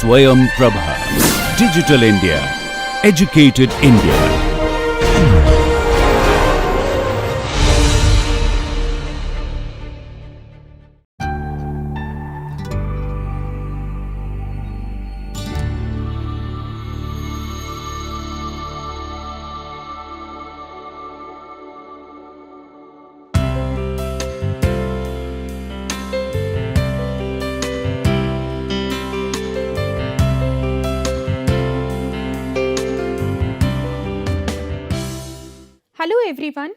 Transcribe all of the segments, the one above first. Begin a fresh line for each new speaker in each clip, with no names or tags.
Swayam Prabha. Digital India. Educated India.
Hello everyone.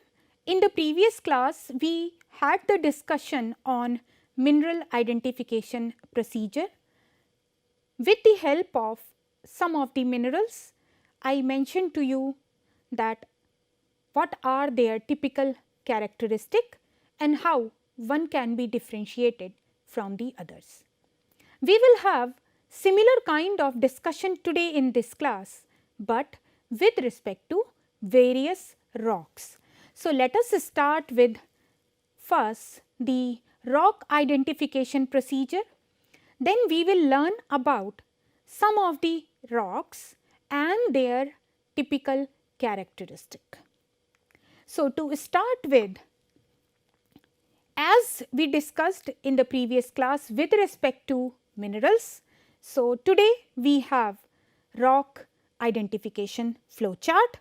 In the previous class, we had the discussion on mineral identification procedure. With the help of some of the minerals, I mentioned to you that what are their typical characteristic and how one can be differentiated from the others. We will have similar kind of discussion today in this class, but with respect to various rocks. So, let us start with first the rock identification procedure, then we will learn about some of the rocks and their typical characteristic. So, to start with, as we discussed in the previous class with respect to minerals, so today we have rock identification flow chart.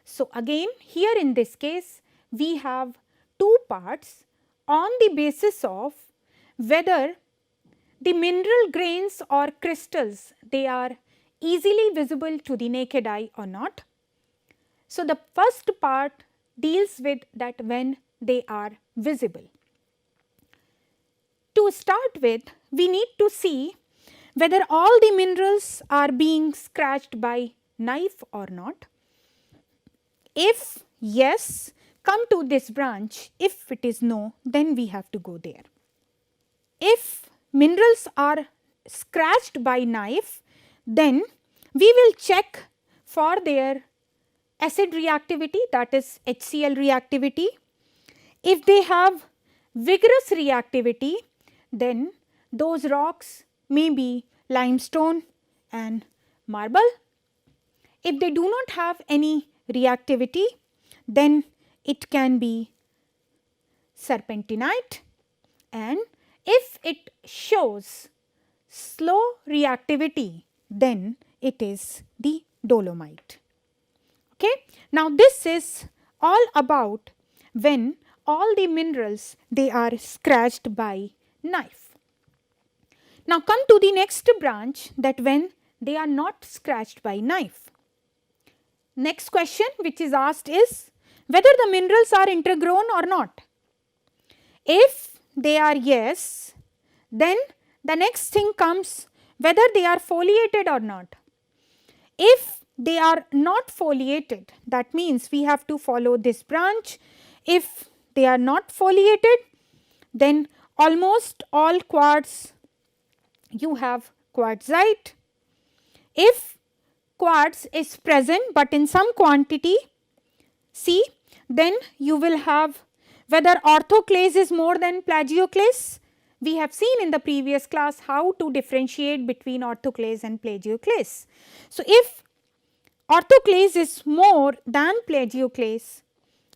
So, again here in this case we have two parts on the basis of whether the mineral grains or crystals, they are easily visible to the naked eye or not. So, the first part deals with that when they are visible. To start with, we need to see whether all the minerals are being scratched by knife or not. If yes, come to this branch. If it is no, then we have to go there. If minerals are scratched by knife, then we will check for their acid reactivity, that is HCl reactivity. If they have vigorous reactivity, then those rocks may be limestone and marble. If they do not have any reactivity, then it can be serpentinite, and if it shows slow reactivity, then it is the dolomite. Okay. Now, this is all about when all the minerals, they are scratched by knife. Now, come to the next branch, that when they are not scratched by knife. Next question which is asked is whether the minerals are intergrown or not. If they are yes, then the next thing comes whether they are foliated or not. If they are not foliated, that means we have to follow this branch. If they are not foliated, then almost all quartz, you have quartzite. If quartz is present but in some quantity, see, then you will have whether orthoclase is more than plagioclase. We have seen in the previous class how to differentiate between orthoclase and plagioclase. So, if orthoclase is more than plagioclase,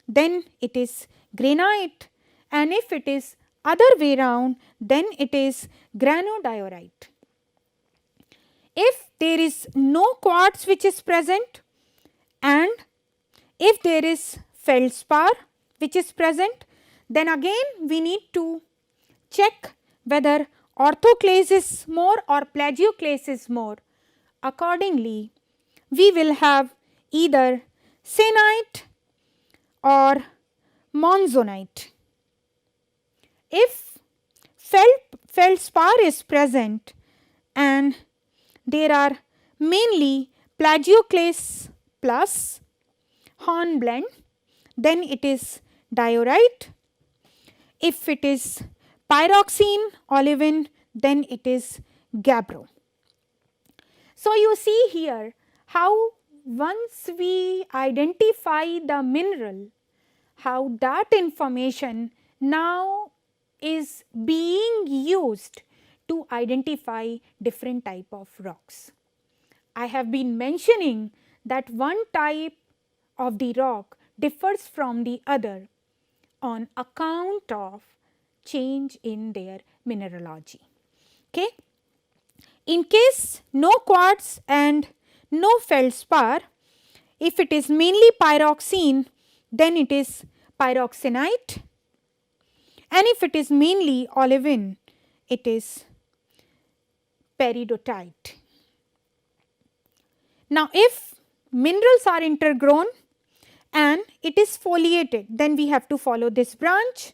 then it is granite, and if it is other way round, then it is granodiorite. If there is no quartz which is present, and if there is feldspar which is present, then again we need to check whether orthoclase is more or plagioclase is more. Accordingly, we will have either syenite or monzonite. If feldspar is present and there are mainly plagioclase plus hornblende, then it is diorite. If it is pyroxene, olivine, then it is gabbro. So, you see here how once we identify the mineral, how that information now is being used to identify different type of rocks. I have been mentioning that one type of the rock differs from the other on account of change in their mineralogy. Okay. In case no quartz and no feldspar, if it is mainly pyroxene, then it is pyroxenite, and if it is mainly olivine, it is peridotite. Now, if minerals are intergrown and it is foliated, then we have to follow this branch.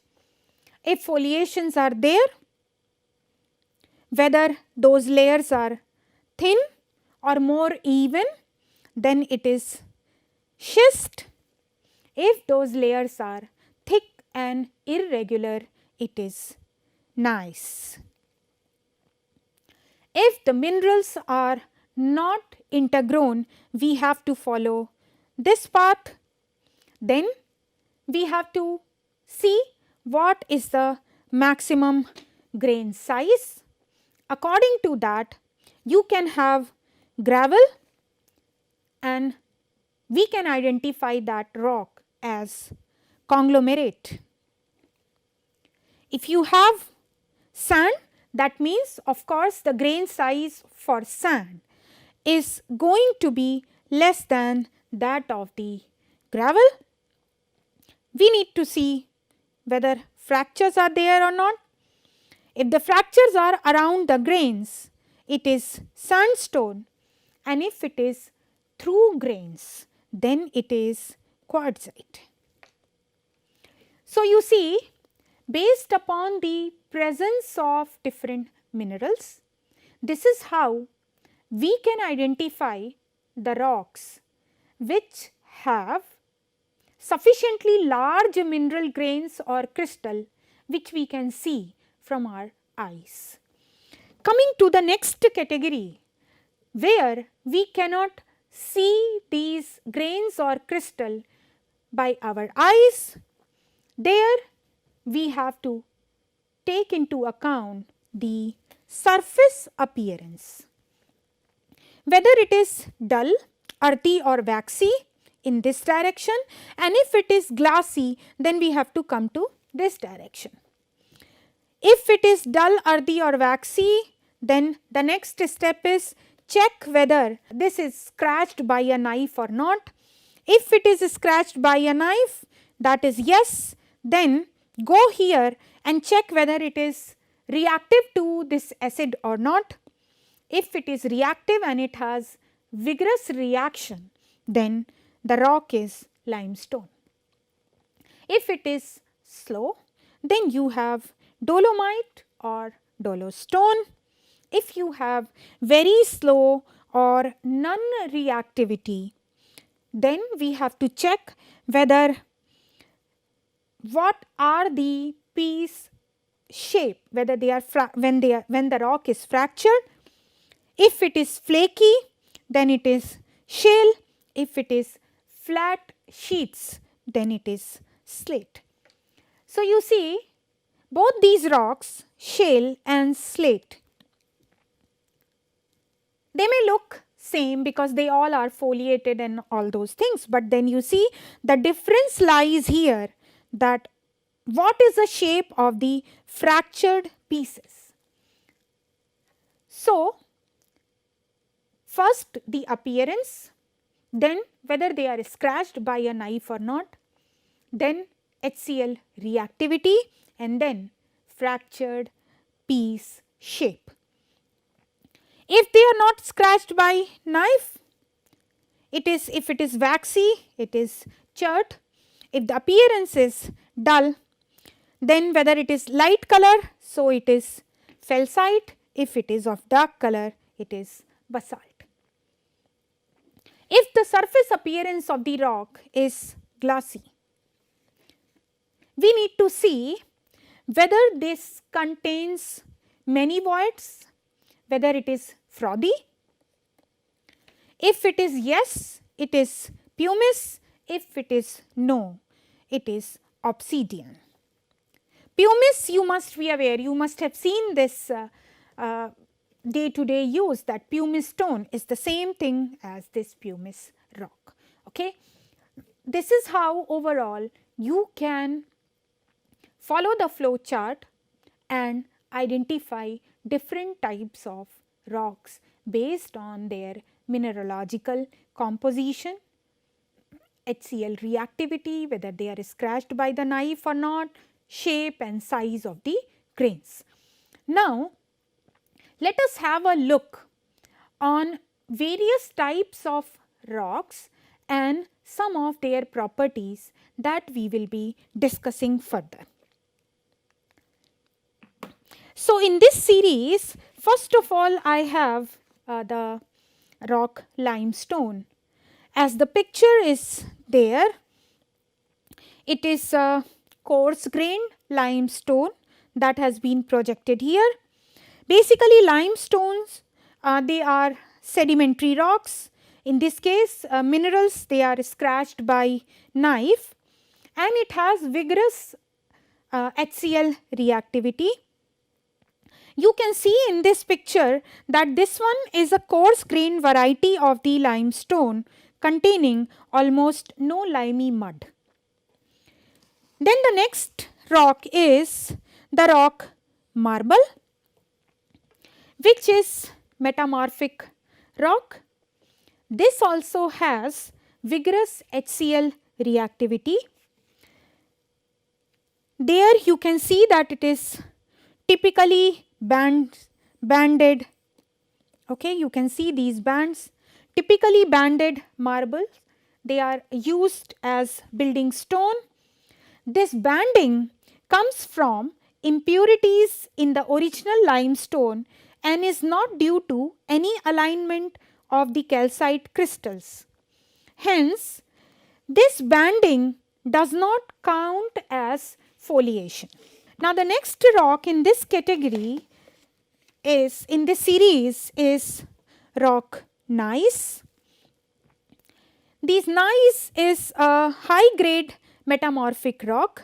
If foliations are there, whether those layers are thin or more even, then it is schist. If those layers are thick and irregular, it is gneiss. If the minerals are not intergrown, we have to follow this path. Then we have to see what is the maximum grain size. According to that, you can have gravel and we can identify that rock as conglomerate. If you have sand, that means of course the grain size for sand is going to be less than that of the gravel. We need to see whether fractures are there or not. If the fractures are around the grains, it is sandstone, and if it is through grains, then it is quartzite. So, you see, based upon the presence of different minerals, this is how we can identify the rocks which have sufficiently large mineral grains or crystal which we can see from our eyes. Coming to the next category, where we cannot see these grains or crystal by our eyes, there we have to take into account the surface appearance. Whether it is dull, earthy or waxy in this direction, and if it is glassy, then we have to come to this direction. If it is dull, earthy or waxy, then the next step is check whether this is scratched by a knife or not. If it is scratched by a knife, that is yes, then go here and check whether it is reactive to this acid or not. If it is reactive and it has vigorous reaction, then the rock is limestone. If it is slow, then you have dolomite or dolostone. If you have very slow or non-reactivity, then we have to check whether what are the piece shape, whether they are when the rock is fractured. If it is flaky, then it is shale. If it is flat sheets, then it is slate. So, you see, both these rocks, shale and slate, they may look same because they all are foliated and all those things, but then you see the difference lies here, that what is the shape of the fractured pieces. So, first the appearance, then whether they are scratched by a knife or not, then HCl reactivity, and then fractured piece shape. If they are not scratched by knife, if it is waxy, it is chert. If the appearance is dull, then whether it is light color, so it is felsite. If it is of dark color, it is basalt. If the surface appearance of the rock is glassy, we need to see whether this contains many voids, whether it is frothy. If it is yes, it is pumice. If it is no, it is obsidian. Pumice, you must be aware, you must have seen this day to day use, that pumice stone is the same thing as this pumice rock. Okay. This is how overall you can follow the flow chart and identify different types of rocks based on their mineralogical composition, HCl reactivity, whether they are scratched by the knife or not, shape and size of the grains. Now, let us have a look on various types of rocks and some of their properties that we will be discussing further. So, in this series, first of all I have the rock limestone. As the picture is there, it is a coarse grained limestone that has been projected here. Basically limestones, they are sedimentary rocks. In this case minerals, they are scratched by knife, and it has vigorous HCl reactivity. You can see in this picture that this one is a coarse grained variety of the limestone containing almost no limey mud. Then the next rock is the rock marble, which is metamorphic rock. This also has vigorous HCl reactivity. There you can see that it is typically banded. Okay, you can see these bands, typically banded marbles. They are used as building stone. This banding comes from impurities in the original limestone and is not due to any alignment of the calcite crystals. Hence, this banding does not count as foliation. Now, the next rock in this category is, in this series, is rock gneiss. This gneiss is a high grade metamorphic rock.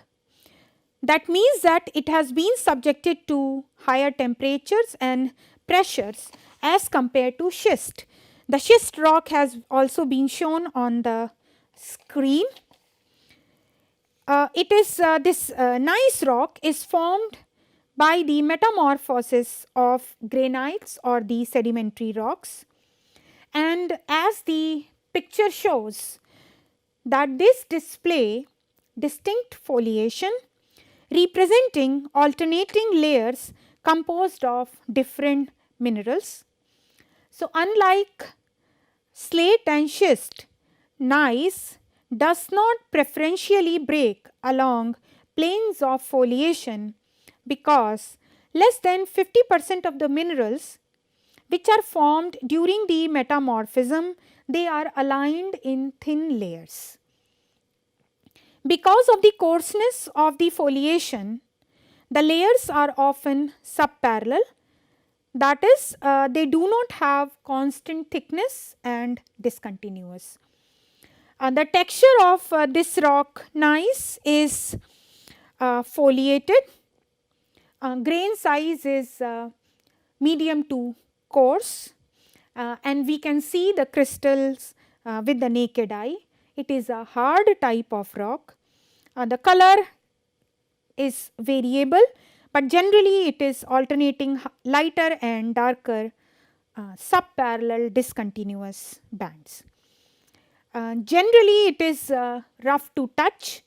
That means that it has been subjected to higher temperatures and pressures as compared to schist. The schist rock has also been shown on the screen. This gneiss rock is formed by the metamorphosis of granites or the sedimentary rocks, and as the picture shows that this display distinct foliation representing alternating layers composed of different minerals. So, unlike slate and schist, gneiss does not preferentially break along planes of foliation because less than 50% of the minerals which are formed during the metamorphism, they are aligned in thin layers. Because of the coarseness of the foliation, the layers are often subparallel, that is they do not have constant thickness and discontinuous. The texture of this rock gneiss is foliated. Grain size is medium to coarse, and we can see the crystals with the naked eye. It is a hard type of rock. The color is variable, but generally it is alternating lighter and darker subparallel discontinuous bands. Generally it is rough to touch,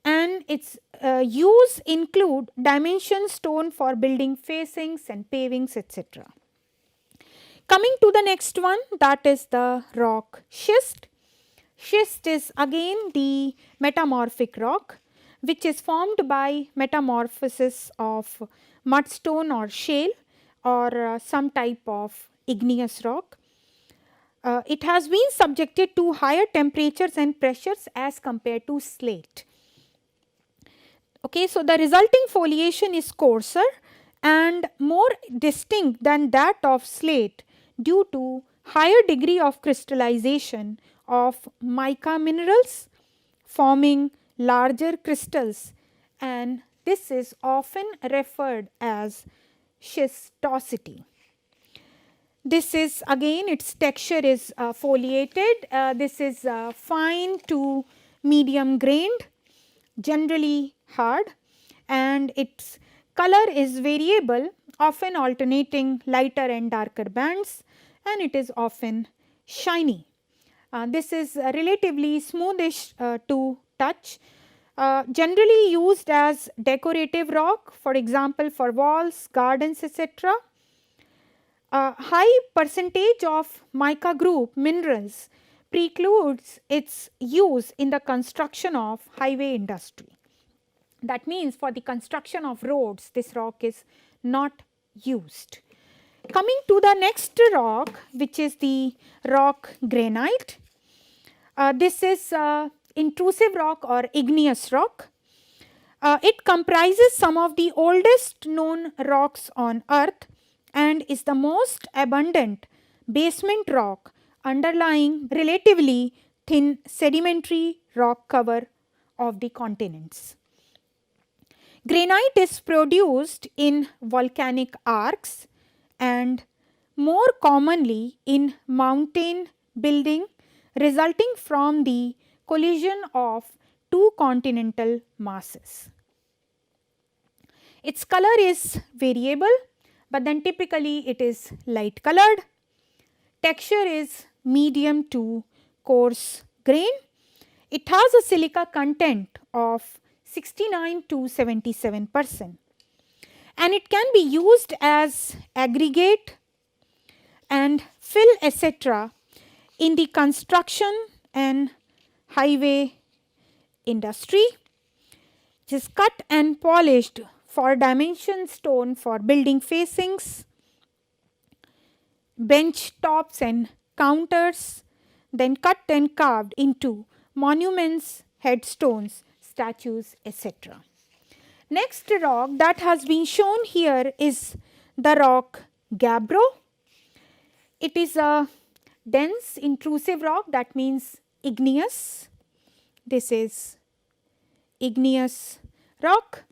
and its use include dimension stone for building facings and pavings, etc. Coming to the next one, that is the rock schist. Schist is again the metamorphic rock which is formed by metamorphosis of mudstone or shale or some type of igneous rock. It has been subjected to higher temperatures and pressures as compared to slate. Okay, so the resulting foliation is coarser and more distinct than that of slate due to higher degree of crystallization of mica minerals forming larger crystals, and this is often referred as schistosity. This is again, its texture is foliated. This is fine to medium grained, generally hard, and its color is variable, often alternating lighter and darker bands, and it is often shiny. This is relatively smoothish to touch, generally used as decorative rock, for example, for walls, gardens, etc. A high percentage of mica group minerals precludes its use in the construction of highway industry. That means for the construction of roads, this rock is not used. Coming to the next rock, which is the rock granite. This is intrusive rock or igneous rock. It comprises some of the oldest known rocks on earth and is the most abundant basement rock underlying relatively thin sedimentary rock cover of the continents. Granite is produced in volcanic arcs and more commonly in mountain building resulting from the collision of two continental masses. Its color is variable, but then typically it is light colored. Texture is medium to coarse grain. It has a silica content of 69 to 77%, and it can be used as aggregate and fill, etc. in the construction and highway industry. It is cut and polished for dimension stone for building facings, bench tops and counters, then cut and carved into monuments, headstones, statues, etc. Next rock that has been shown here is the rock gabbro. It is a dense intrusive rock, that means igneous. This is igneous rock.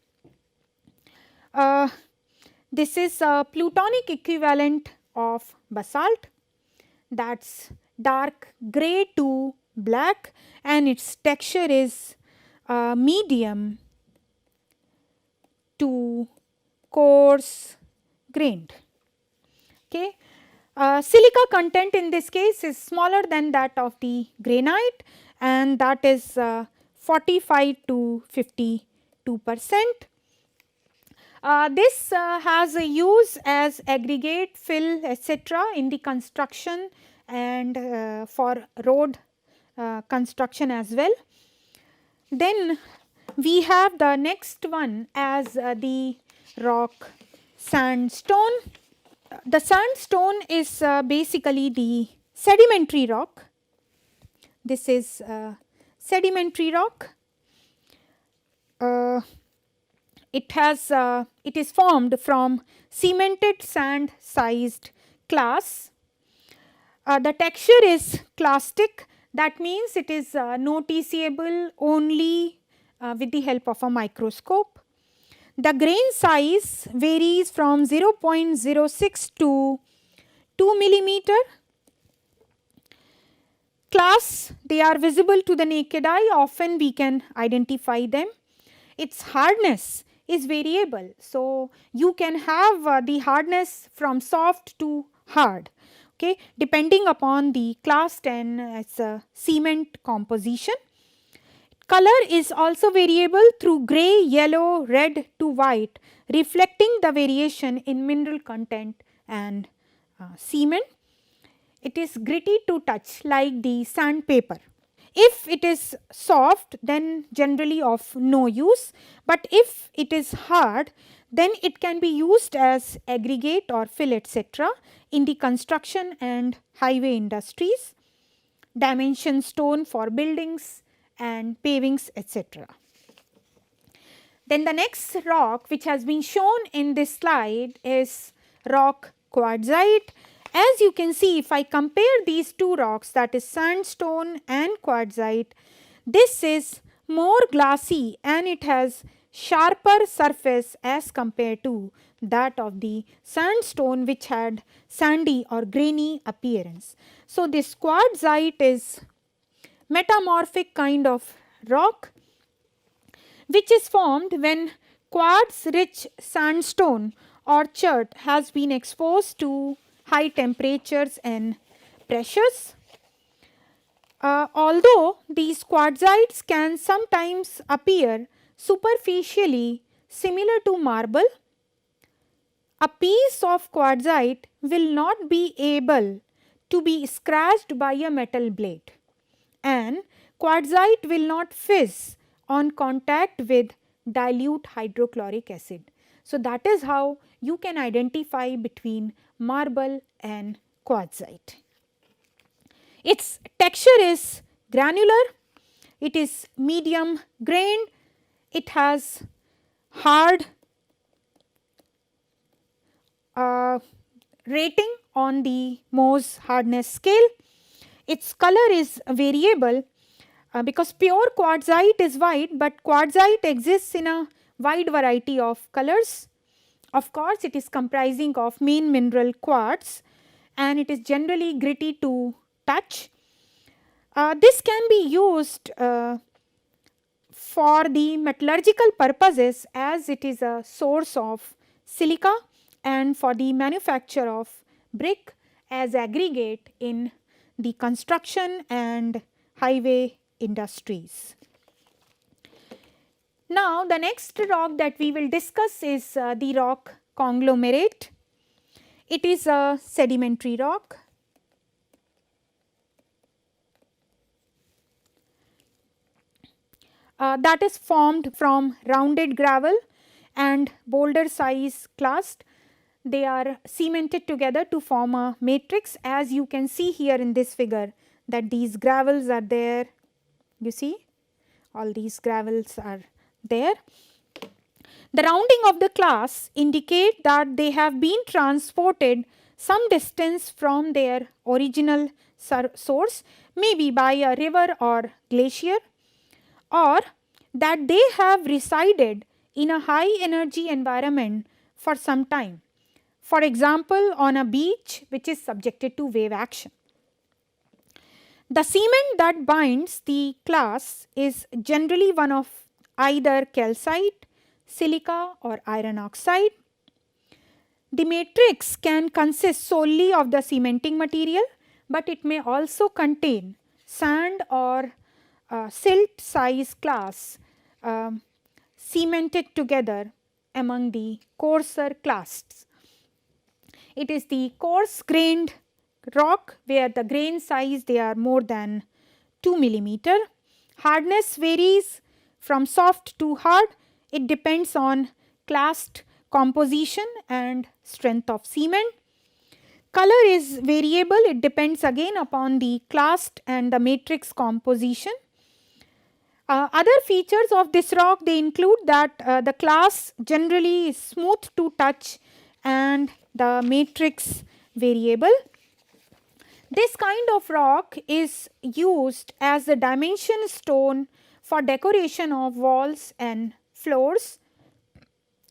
This is a plutonic equivalent of basalt, that's dark grey to black, and its texture is medium to coarse grained. Okay. Silica content in this case is smaller than that of the granite, and that is 45 to 52%. This has a use as aggregate, fill, etc. in the construction and for road construction as well. Then we have the next one as the rock sandstone. The sandstone is basically the sedimentary rock. This is sedimentary rock. It is formed from cemented sand sized clasts. The texture is clastic, that means it is noticeable only with the help of a microscope. The grain size varies from 0.06 to 2 millimeter. Clasts, they are visible to the naked eye, often we can identify them. Its hardness is variable, so you can have the hardness from soft to hard, okay, depending upon the clast and its cement composition. Color is also variable through grey, yellow, red to white, reflecting the variation in mineral content and cement. It is gritty to touch like the sandpaper. If it is soft, then generally of no use, but if it is hard, then it can be used as aggregate or fill, etc. in the construction and highway industries, dimension stone for buildings and pavings, etc. Then the next rock which has been shown in this slide is rock quartzite. As you can see, if I compare these two rocks, that is sandstone and quartzite, this is more glassy and it has sharper surface as compared to that of the sandstone which had sandy or grainy appearance. So, this quartzite is metamorphic kind of rock which is formed when quartz rich sandstone or chert has been exposed to high temperatures and pressures. Although these quartzites can sometimes appear superficially similar to marble, a piece of quartzite will not be able to be scratched by a metal blade, and quartzite will not fizz on contact with dilute hydrochloric acid. So, that is how you can identify between marble and quartzite. Its texture is granular, it is medium grained, it has hard rating on the Mohs hardness scale. Its color is variable because pure quartzite is white, but quartzite exists in a wide variety of colors. Of course, it is comprising of main mineral quartz and it is generally gritty to touch. This can be used for the metallurgical purposes as it is a source of silica and for the manufacture of brick as aggregate in the construction and highway industries. Now, the next rock that we will discuss is the rock conglomerate. It is a sedimentary rock. That is formed from rounded gravel and boulder size clast. They are cemented together to form a matrix, as you can see here in this figure that these gravels are there. You see, all these gravels are there. The rounding of the clasts indicate that they have been transported some distance from their original source, maybe by a river or glacier, or that they have resided in a high energy environment for some time. For example, on a beach which is subjected to wave action. The cement that binds the clasts is generally one of either calcite, silica or iron oxide. The matrix can consist solely of the cementing material, but it may also contain sand or silt size clasts cemented together among the coarser clasts. It is the coarse grained rock where the grain size they are more than 2 millimeter. Hardness varies from soft to hard. It depends on clast composition and strength of cement. Color is variable. It depends again upon the clast and the matrix composition. Other features of this rock, they include that the clast generally is smooth to touch and the matrix variable. This kind of rock is used as a dimension stone for decoration of walls and floors.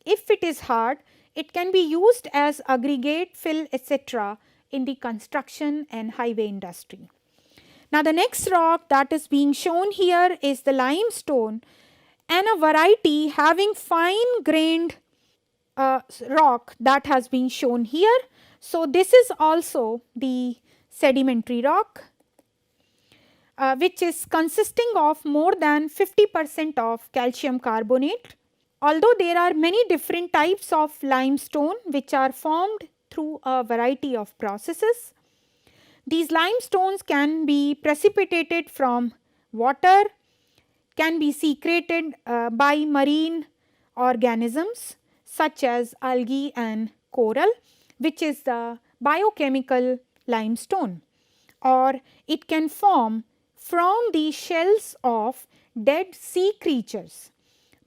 If it is hard, it can be used as aggregate, fill, etc. in the construction and highway industry. Now, the next rock that is being shown here is the limestone, and a variety having fine grained rock that has been shown here. So, this is also the sedimentary rock which is consisting of more than 50% of calcium carbonate. Although there are many different types of limestone which are formed through a variety of processes. These limestones can be precipitated from water, can be secreted by marine organisms such as algae and coral, which is the biochemical limestone, or it can form from the shells of dead sea creatures,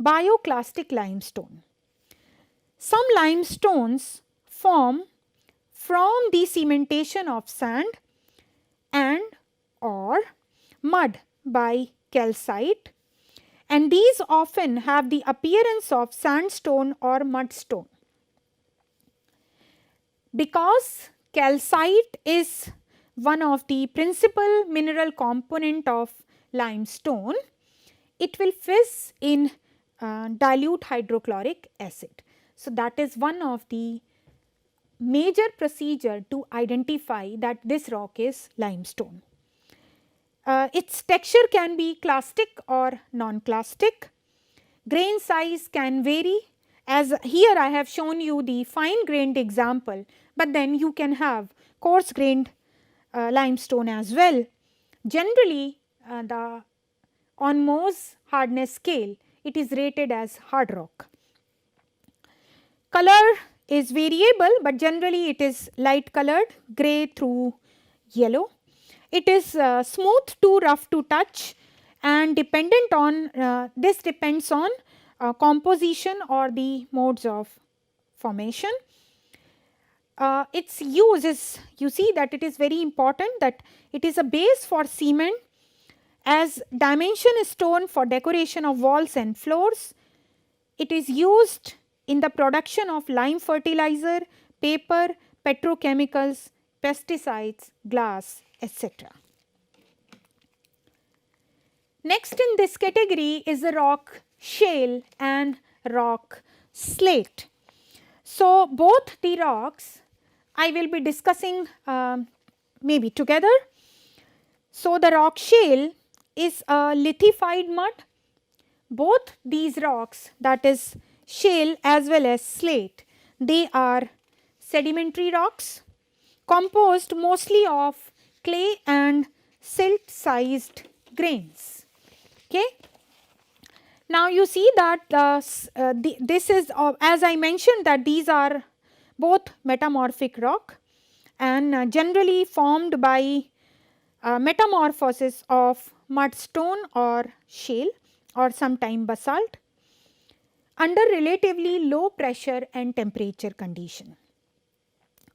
bioclastic limestone. Some limestones form from the cementation of sand and or mud by calcite, and these often have the appearance of sandstone or mudstone. because calcite is one of the principal mineral component of limestone, it will fizz in dilute hydrochloric acid. So, that is one of the major procedure to identify that this rock is limestone. Its texture can be clastic or non-clastic. Grain size can vary, as here I have shown you the fine grained example, but then you can have coarse grained limestone as well. Generally, on Mohs hardness scale, it is rated as hard rock. Color is variable, but generally it is light colored, grey through yellow. It is smooth to rough to touch, and dependent on this depends on composition or the modes of formation. Its use is, you see that it is very important that it is a base for cement as dimension stone for decoration of walls and floors. It is used in the production of lime fertilizer, paper, petrochemicals, pesticides, glass, etc. Next in this category is the rock shale and rock slate. So, both the rocks I will be discussing maybe together. So, the rock shale is a lithified mud. Both these rocks, that is shale as well as slate, they are sedimentary rocks composed mostly of clay and silt sized grains. Okay. Now, you see that this is as I mentioned that these are both metamorphic rock and generally formed by metamorphosis of mudstone or shale or sometime basalt under relatively low pressure and temperature condition.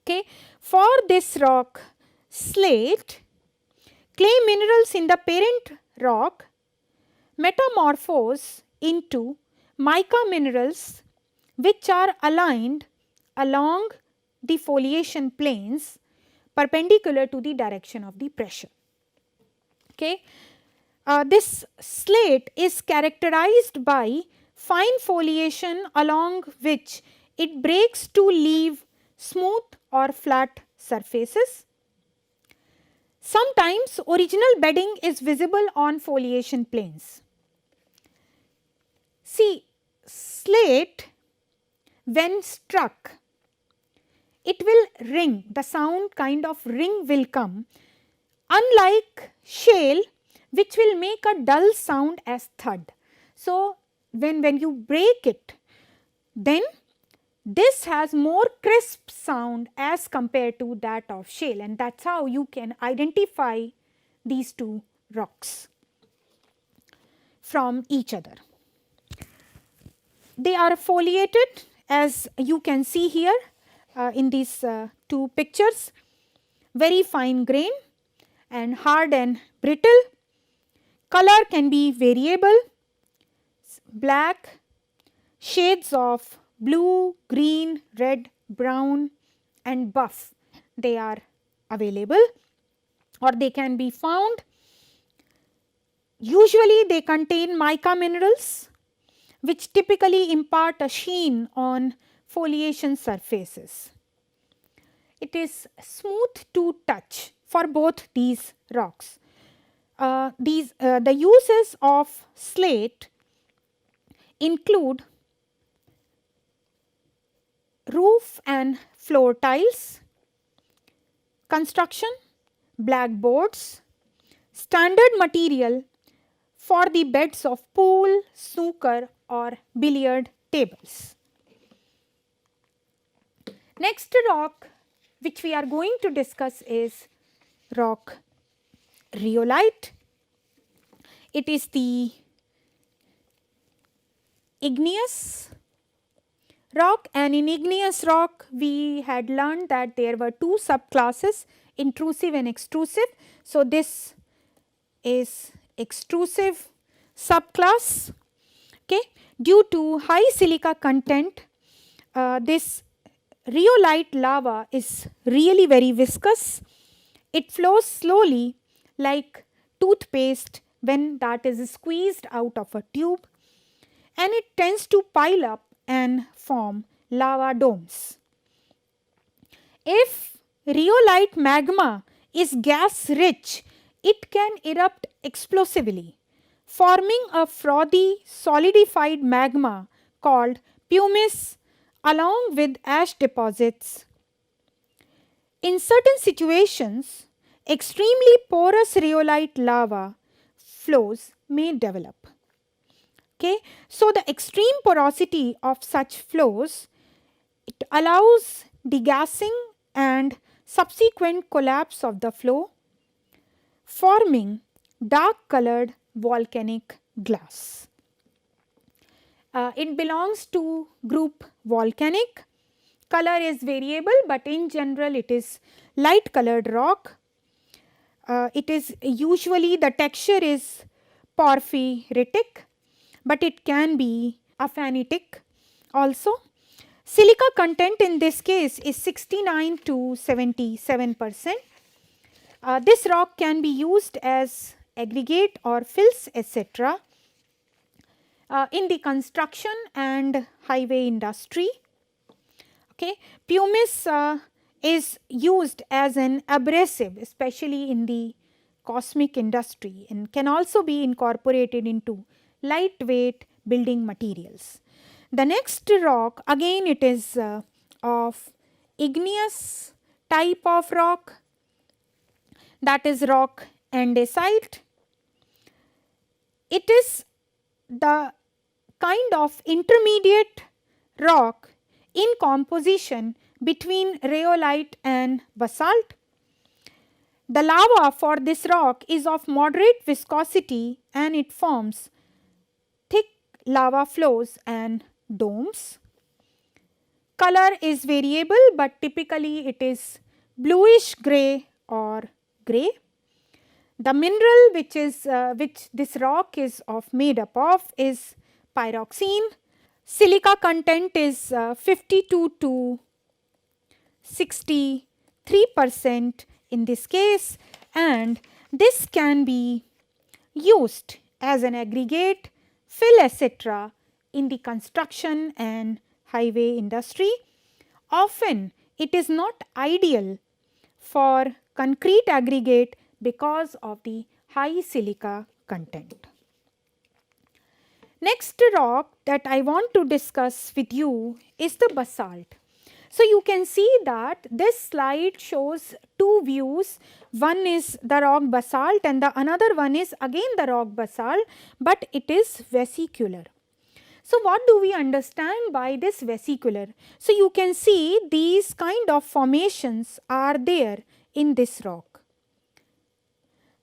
Okay. For this rock slate, clay minerals in the parent rock metamorphose into mica minerals which are aligned along the foliation planes perpendicular to the direction of the pressure. Okay. This slate is characterized by fine foliation along which it breaks to leave smooth or flat surfaces. Sometimes original bedding is visible on foliation planes. See, slate when struck, it will ring, the sound kind of ring will come, unlike shale which will make a dull sound as thud. So, when you break it, then this has more crisp sound as compared to that of shale, and that is how you can identify these two rocks from each other. They are foliated as you can see here in these two pictures, very fine grain and hard and brittle. Color can be variable, black, shades of blue, green, red, brown and buff, they are available or they can be found. Usually they contain mica minerals which typically impart a sheen on foliation surfaces. It is smooth to touch for both these rocks. The uses of slate include roof and floor tiles, construction, blackboards, standard material for the beds of pool, snooker or billiard tables. Next rock which we are going to discuss is rock rhyolite. It is the igneous rock, and in igneous rock we had learned that there were two subclasses, intrusive and extrusive. So, this is extrusive subclass. Okay. Due to high silica content, this rhyolite lava is really very viscous. It flows slowly like toothpaste when that is squeezed out of a tube, and it tends to pile up and form lava domes. If rhyolite magma is gas rich, it can erupt explosively, forming a frothy solidified magma called pumice along with ash deposits. In certain situations, extremely porous rhyolite lava flows may develop. Okay? So, the extreme porosity of such flows, it allows degassing and subsequent collapse of the flow, forming dark colored volcanic glass. It belongs to group volcanic. Color is variable, but in general it is light colored rock. It is usually, the texture is porphyritic, but it can be aphanitic also. Silica content in this case is 69 to 77%. This rock can be used as aggregate or fills, etc. In the construction and highway industry. Okay. Pumice is used as an abrasive, especially in the cosmic industry, and can also be incorporated into lightweight building materials. The next rock, again it is of igneous type of rock, that is rock andesite. It is the kind of intermediate rock in composition between rhyolite and basalt. The lava for this rock is of moderate viscosity and it forms thick lava flows and domes. Color is variable, but typically it is bluish gray or gray. The mineral which this rock is made up of is pyroxene. Silica content is 52 to 63% in this case, and this can be used as an aggregate, fill, etc. in the construction and highway industry. Often it is not ideal for concrete aggregate because of the high silica content. Next rock that I want to discuss with you is the basalt. So, you can see that this slide shows two views. One is the rock basalt and the another one is again the rock basalt, but it is vesicular. So, what do we understand by this vesicular? So, you can see these kind of formations are there in this rock.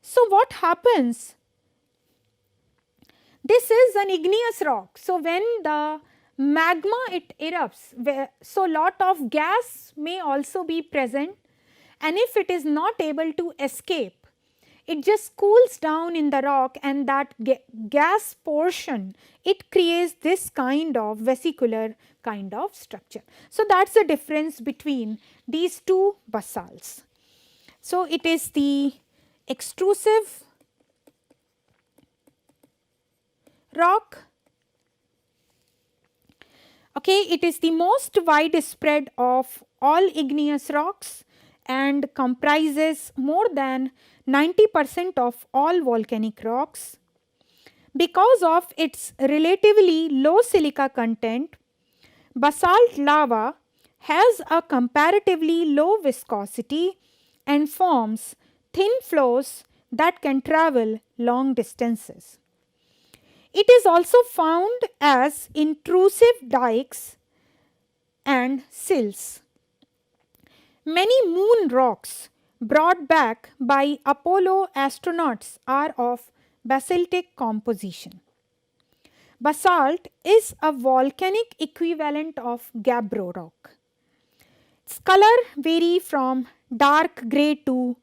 So, what happens? This is an igneous rock. So, when the magma it erupts, so lot of gas may also be present, and if it is not able to escape, it just cools down in the rock, and that gas portion, it creates this kind of vesicular kind of structure. So, that is the difference between these two basalts. So, it is the extrusive rock. Okay, it is the most widespread of all igneous rocks and comprises more than 90% of all volcanic rocks. Because of its relatively low silica content, basalt lava has a comparatively low viscosity and forms thin flows that can travel long distances. It is also found as intrusive dikes and sills. Many moon rocks brought back by Apollo astronauts are of basaltic composition. Basalt is a volcanic equivalent of gabbro rock. Its color vary from dark grey to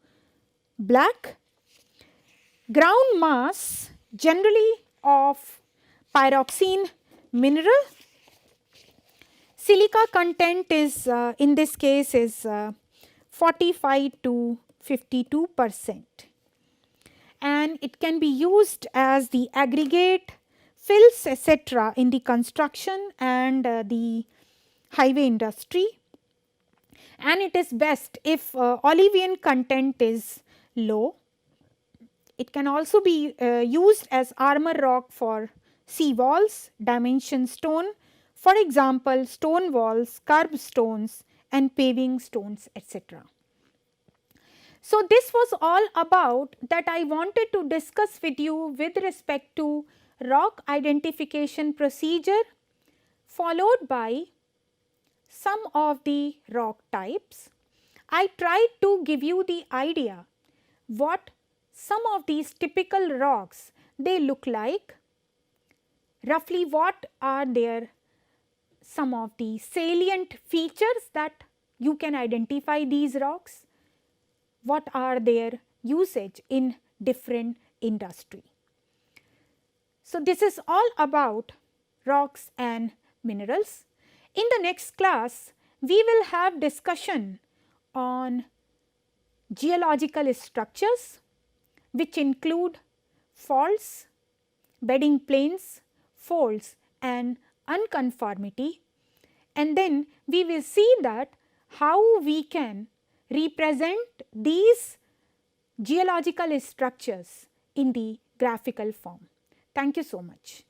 black. Ground mass generally of pyroxene mineral. Silica content is in this case is 45 to 52%, and it can be used as the aggregate, fills etc. in the construction and the highway industry, and it is best if olivine content is low. It can also be used as armor rock for sea walls, dimension stone, for example stone walls, curb stones and paving stones etc. So, this was all about that I wanted to discuss with you with respect to rock identification procedure, followed by some of the rock types. I tried to give you the idea what some of these typical rocks they look like, roughly what are their some of the salient features that you can identify these rocks, what are their usage in different industry. So, this is all about rocks and minerals. In the next class, we will have discussion on geological structures which include faults, bedding planes, folds and unconformity, and then we will see that how we can represent these geological structures in the graphical form. Thank you so much.